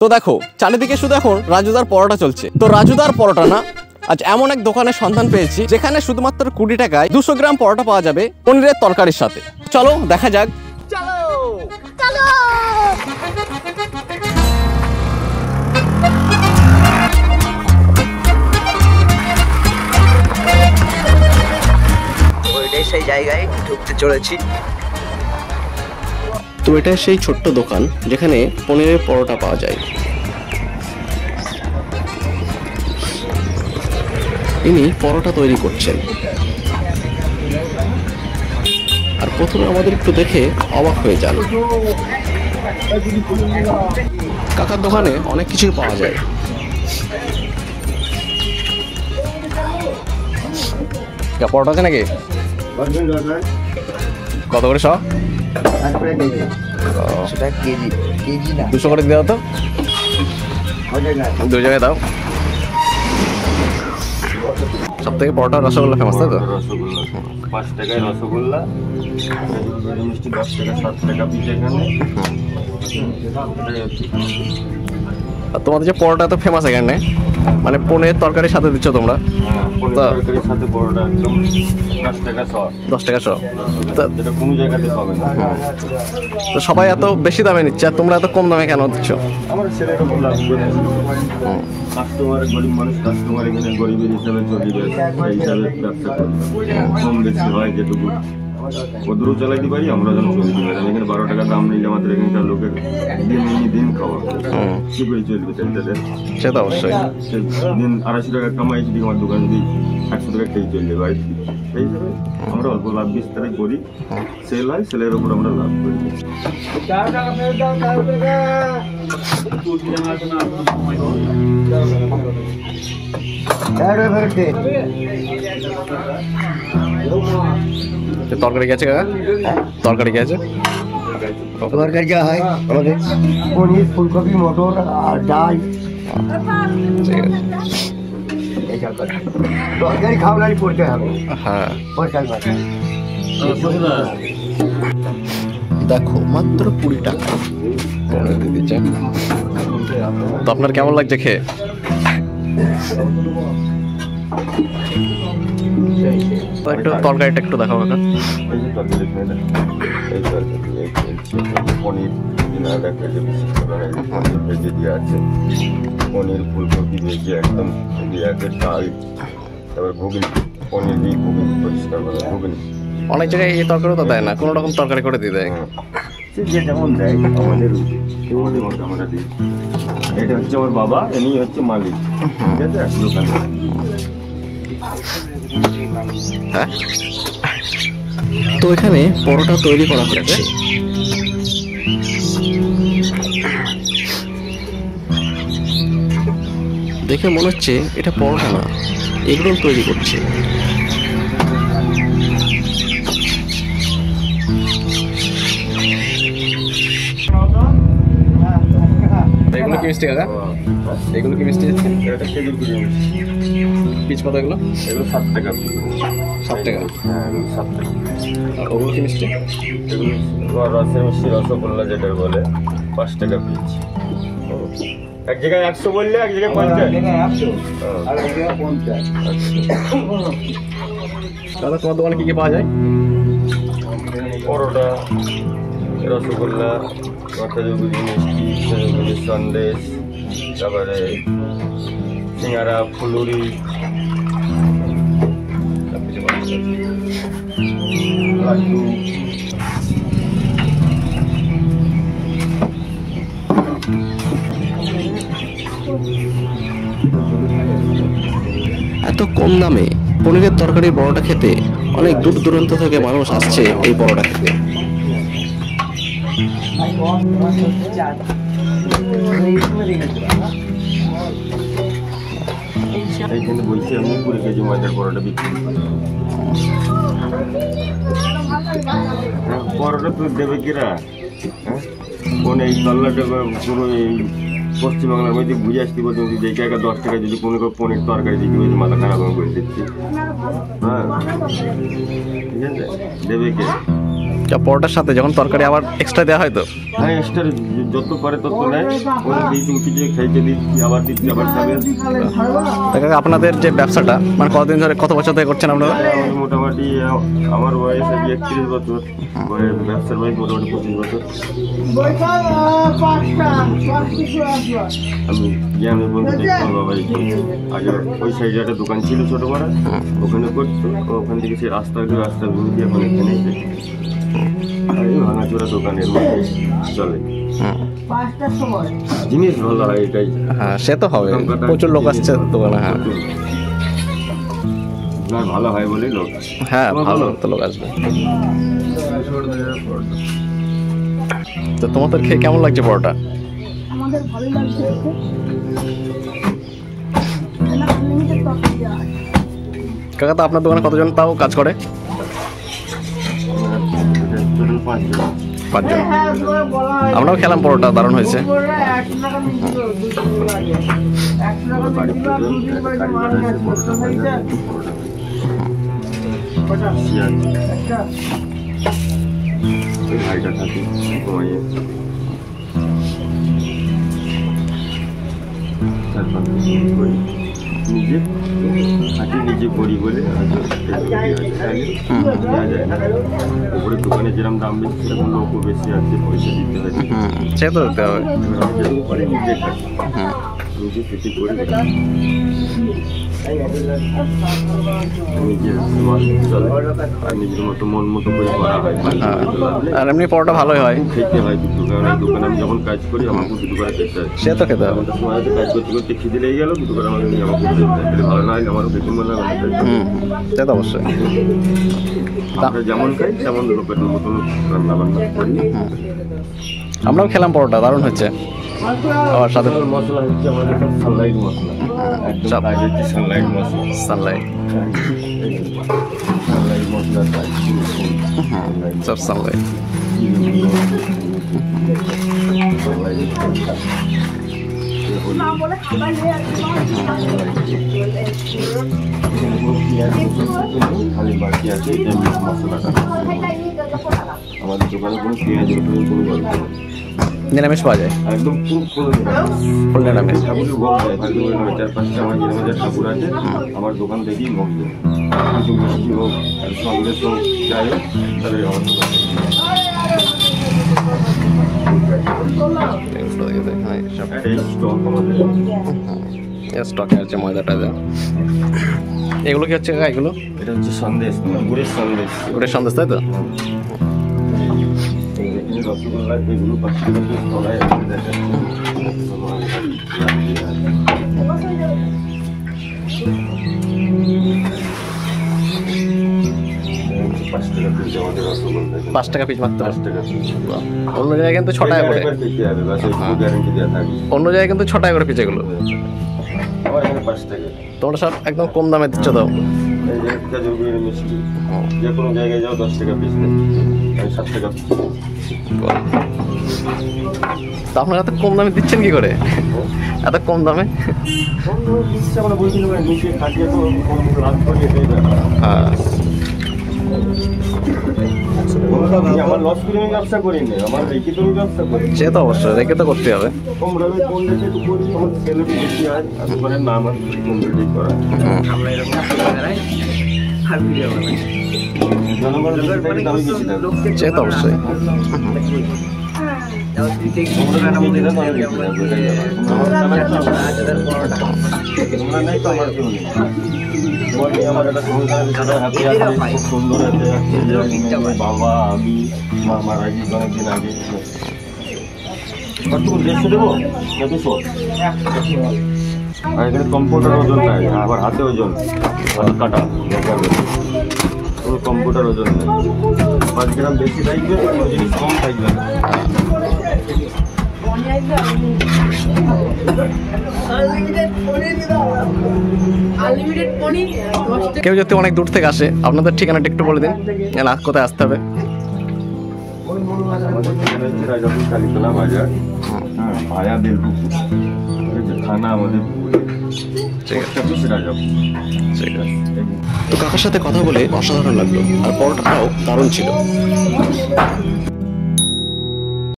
তো দেখো চারিদিকে শুধু এখন রাজুদার পরোটা চলছে। তো রাজুদার পরোটা না, আজ এমন এক দোকানের সন্ধান পেয়েছি যেখানে শুধুমাত্র 20 টাকায় 200 গ্রাম পরোটা পাওয়া যাবে পনিরের তরকারির সাথে। চলো দেখা যাক। চলো চলো। ওইটাই সেই জায়গায় ঢুকতে চলেছি। তো এটা সেই ছোট্ট দোকান যেখানে পনিরের পরোটা পাওয়া যায়। ইনি পরোটা তৈরি করছেন, আর প্রথমে আমাদের একটু দেখে অবাক হয়ে যান। কাকার দোকানে অনেক কিছুই পাওয়া যায়। পরোটা আছে নাকি? কত করে সব? সেটা কেজি না, 200 করে দেওয়া তো, 2 জায়গায় দাও। সব থেকে পরোটা রসগোল্লা ফেমাস, তাই তো? রসগোল্লা 5 টাকায় রসগোল্লা, মিষ্টি 10 টাকা, 7 টাকা পিস এখানে। আর তোমাদের যে পরোটা তো ফেমাস এখানে, মানে পনিরের তরকারির সাথে দিচ্ছ তোমরা? তরকারির সাথে পরোটা একদম 10 টাকা 100। 10 টাকা 100, যেটা কোনো জায়গাতে পাবে না। তো সবাই এত বেশি দামে নিচ্ছে আর তোমরা এত কম দামে কেন দিচ্ছ? আমার ছেলের উপর লাভ করে কাস্টমার, গরিব মানুষ কাস্টমার এখানে গরিবের হিসাবে চলিবে, সেই হিসাবে ব্যবসা করবে। কম বেশি হয় যেটুকু ওদেরও চালাইতে পারি, আমরা যেন চলতে পারি। এখানে 12 টাকা দাম নিলে আমাদের এখানকার লোকের দিন খাওয়া কি করে চলবে? সে তো অবশ্যই। দিন 250 টাকা কামাইছি, দিকে আমার দোকান যদি 100 টাকা খেয়ে চলবে বাড়ি। সেই হিসাবে আমরা অল্প লাভ বিস্তারে করি, সেল হয়, সেলের ওপর আমরা লাভ করি। তরকারি গেছে কাকা? তরকারি গেছে? তরকারি যা হয় আমাদের পনির, ফুলকপি, মটর আর ডাল। ঠিক আছে, তরকারি খাওয়াই করতে হবে। হ্যাঁ রসগোল্লা দেখো মাত্র 20 টাকা পনির দিয়ে দিচ্ছে। তো আপনার কেমন লাগছে খেয়ে? একটু তরকারিটা একটু দেখাও কাকা। এই যে তরকারি খেয়ে দেখ, এই তরকারি পনির ভেজে দিয়ে আছে, পনির ফুলকপি ভেজে একদম দিয়ে আছে, ডাল, তারপর ঘুগনি, পনির দিয়ে ঘুগনি পরিষ্কার করে ঘুগনি। অনেক জায়গায় এই তরকারিও তো দেয় না, কোনো রকম তরকারি করে দিয়ে দেয়। সে যে যেমন দেয় আমাদের মতো আমরা দিই। এটা হচ্ছে আমার বাবা, ইনি হচ্ছে মালিক, ঠিক আছে, দোকানে। হ্যাঁ, তো এখানে পরোটা তৈরি করা হচ্ছে। দেখে মনে হচ্ছে এটা পরোটা না, এগুলো তৈরি করছে। এগুলো কি মিষ্টি কাকা? এগুলো কি মিষ্টি? এটা খেজুর গুড়ি পিস কত এগুলো? এগুলো 7 টাকা। 7 টাকা? হ্যাঁ, এগুলো 7 টাকা। আর ওগুলো কি মিষ্টি? এগুলো রসের মিষ্টি, রসগোল্লা যেটা বলে, 5 টাকা পিস। এক জায়গায় 100 বললে, এক জায়গায় 50। দাদা তোমার দোকানে কি কি পাওয়া যায়? পরোটা, রসগোল্লা, খেজুরগুড়ি মিষ্টি, খেজুরগুড়ি সন্দেশ, তারপরে সিঙ্গারা, ফুলুরি, লাড্ডু। এত কম দামে পনিরের তরকারির পরোটা খেতে অনেক দূর দূরান্ত থেকে মানুষ আসছে এই পরোটা খেতে। এইখানে বলছি আমি 20 কেজি ময়দার পরোটা বিক্রি করি। পরোটা তো দেবে কিরা? কোন এই তল্লাটা পুরো এই পশ্চিমবাংলার মধ্যে বুঝে আসতে বলছি, যে জায়গায় 10 টাকা যদি কোনো পনির তরকারি দিতে বলছি, মাথা খারাপ করে দিচ্ছি। হ্যাঁ, ঠিক আছে, দেবে কে? পরোটার সাথে যখন তরকারি আবার এক্সট্রা দেওয়া হয় তো? হ্যাঁ, এক্সট্রা যত পারে তত নেয়। ওরা 2-3 কেজি খাইতে দিচ্ছি, আবার দিচ্ছি, আবার খাবে। কাকা আপনাদের যে ব্যবসাটা মানে কতদিন ধরে, কত বছর ধরে করছেন আপনারা? মোটামুটি আমার বয়স 31 বছর, ব্যবসার বয়স মোটামুটি 25 বছর। আমি গ্রামের বলতে দেখলাম বাবা আগে ওই সাইডে একটা দোকান ছিল ছোট বড়, ওখানে করতো। ওখান থেকে সেই রাস্তা ভেঙে দিয়ে এখন এখানে ভাঙাচোরা দোকানের মধ্যে চলে। জিনিস ভালো হয় এটাই। হ্যাঁ সে তো হবে, প্রচুর লোক আসছে দোকানে। হ্যাঁ ভালো হয় বলেই লোক। হ্যাঁ ভালো তো লোক আসবে। তো তোমাদের খেয়ে কেমন লাগছে পরোটা? আমাদের ভালো লাগছে। কাকা তো আপনার দোকানে কতজন তাও কাজ করে? 5 জন। আমরাও খেলাম পরোটা, দারুণ হয়েছে। নিজে হাঁটি নিজে করি বলে উপরে দোকানে যেরকম দাম বেশি সেরকম লোকও বেশি আছে, পয়সা দিতে হয়। সে তো দিতে হবে। করে নিজে খাই, নিজে খেতে করি, নিজের চলে আর নিজের মতো মন মতো করে করা হয়। আর এমনি পরোটা ভালোই হয়, খেতে হয় কিন্তু, কারণ দোকানে আমি যখন কাজ করি আমাকে দুটো করে খেতে হয়। সে তো খেতে হবে। সময় কাজ করতে করতে খিদে লেগে গেল, দুটো করে আমাকে নিয়ে আমাকে খেতে হয়। ভালো না হলে আমারও খেতে মনে হয়। সে তো অবশ্যই। আমরা যেমন খাই তেমন লোকের মতন রান্না বান্না করি। আমরাও খেলাম পরোটা, দারুণ হচ্ছে। আবার সাথে মশলা হচ্ছে আমাদের সানলাইট মশলা, একদম কাজ হচ্ছে সানলাইট মশলা। সানলাইট মশলা সব সানলাইট। খালি বাকি আছে মশলাটা। আমাদের দোকানে কোনো পেঁয়াজ রসুন কোনো গল্প নেই, নিরামিষ পাওয়া যায় একদম ফুল নিরামিষ। ঠাকুরের ভোগ দেয়, ভাগ্য 4-5টা আমার যে ঠাকুর আছে আমার দোকান থেকেই ভোগ দেয়। কিছু মিষ্টি হোক আর সঙ্গে সঙ্গে যাই হোক তাহলে আমার দোকান স্টক আমাদের স্টকে আছে ময়দাটা। এগুলো কি হচ্ছে কাকা? এগুলো এটা হচ্ছে সন্দেশ, গুড়ের সন্দেশ। ওটা সন্দেশ তাই তো? রসগোল্লা এগুলো 5 টাকা পিস তলায় দেখা আমাদের রসগোল্লা 5 টাকা পিস মাত্র। 5 টাকা পিস। অন্য জায়গায় কিন্তু 6 টাকা করে। গ্যারান্টি দেওয়া থাকে। অন্য জায়গায় কিন্তু 6 টাকা করে পিস এগুলো। আমার এখানে 5 টাকা। তোমরা সব একদম কম দামে দিচ্ছ তো। এই যে খেজুর মিষ্টি যে কোনো জায়গায় যাও 10 টাকা পিস নেই, 7 টাকা পিস। তা আপনারা এত কম দামে দিচ্ছেন কি করে? এত কম দামে? আমরা বলছি না নিচে খাটিয়ে তো লাভ করি, এটাই ব্যাপার। হ্যাঁ আমার লস করে আমি ব্যবসা করি না, আমার রেখে তো আমি ব্যবসা করি। সে তো অবশ্যই রেখে তো করতে হবে। কম দামে কোন রেখে একটু করি, তোমার স্যালারি বেশি হয় আর দোকানের নাম আছে কম রেটে করা। জনগণের দামে বেশি থাকবে। সে তো অবশ্যই। আমার একটা সংসার হাতে আছে, খুব সুন্দর আছে। বাবা আমি মা মারা গেছে অনেকদিন আগে। কতটুকু 150 দেবো না 200? আর এখানে কম্পিউটার ওজন নাই, আবার হাতে ওজন কাটা কোনো কম্পিউটার ওজন নেই। 5 গ্রাম বেশি থাকবে, কোনো জিনিস কম থাকবে না। কেউ যদি অনেক দূর থেকে আসে আপনাদের ঠিকানাটা একটু বলে দিন, না কোথায় আসতে হবে? আমাদের ঠিকানা হচ্ছে রাজাপুর কালীতলা বাজার, ভায়া বেলপুকুর, থানা আমাদের ঠিক আছে, থাকলো সেটা যাবো। ঠিক আছে। তো কাকার সাথে কথা বলে অসাধারণ লাগলো, আর পরোটাটাও দারুণ ছিল।